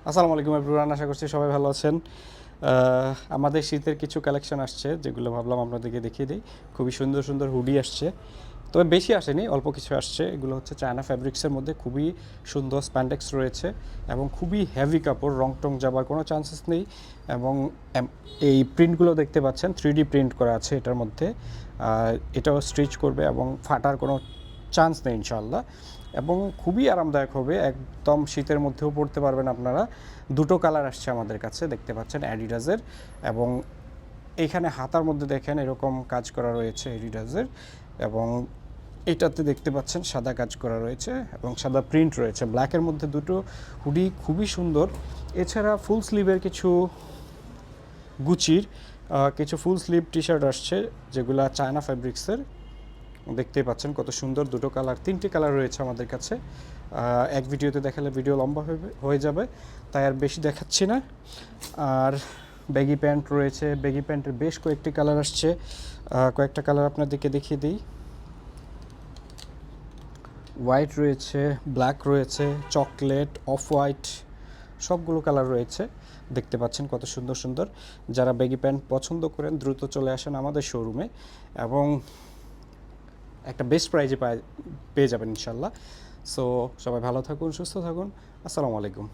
আসসালামু আলাইকুম এভরিওয়ান, আশা করছি সবাই ভালো আছেন। আমাদের শীতের কিছু কালেকশন আসছে যেগুলো ভাবলাম আপনাদেরকে দেখিয়ে দিই। খুবই সুন্দর সুন্দর হুডি আসছে, তবে বেশি আসেনি, অল্প কিছু আসছে। এগুলো হচ্ছে চায়না ফ্যাব্রিক্সের মধ্যে খুবই সুন্দর স্প্যান্ডেক্স রয়েছে এবং খুবই হেভি কাপড়, রং টং যাবার কোনো চান্সেস নেই। এবং এই প্রিন্টগুলো দেখতে পাচ্ছেন 3D প্রিন্ট করা আছে এটার মধ্যে। এটাও স্টিচ করবে এবং ফাটার কোনো চান্স নেই ইনশাআল্লাহ। এবং খুবই আরামদায়ক হবে, একদম শীতের মধ্যেও পরতে পারবেন আপনারা। দুটো কালার আসছে আমাদের কাছে, দেখতে পাচ্ছেন অ্যাডিডাসের। এবং এইখানে হাতার মধ্যে দেখেন এরকম কাজ করা রয়েছে অ্যাডিডাসের, এবং এটাতে দেখতে পাচ্ছেন সাদা কাজ করা রয়েছে এবং সাদা প্রিন্ট রয়েছে। ব্ল্যাকের মধ্যে দুটো হুডি খুবই সুন্দর। এছাড়া ফুল স্লিভের কিছু গুচির কিছু ফুল স্লিভ টি শার্ট আসছে যেগুলো চায়না ফ্যাব্রিক্সের। দেখতেই পাচ্ছেন কত সুন্দর, দুটো কালার, তিনটি কালার রয়েছে আমাদের কাছে। এক ভিডিওতে দেখালে ভিডিও লম্বা হয়ে যাবে, তাই আর বেশি দেখাচ্ছি না। আর ব্যাগি প্যান্ট রয়েছে, ব্যাগি প্যান্টের বেশ কয়েকটি কালার আসছে। কয়েকটা কালার আপনাদেরকে দেখিয়ে দিই। হোয়াইট রয়েছে, ব্ল্যাক রয়েছে, চকলেট, অফ হোয়াইট, সবগুলো কালার রয়েছে। দেখতে পাচ্ছেন কত সুন্দর সুন্দর। যারা ব্যাগি প্যান্ট পছন্দ করেন দ্রুত চলে আসেন আমাদের শোরুমে, এবং একটা বেস্ট প্রাইজে পেয়ে যাবেন ইনশাল্লাহ। সো সবাই ভালো থাকুন, সুস্থ থাকুন। আসসালামু আলাইকুম।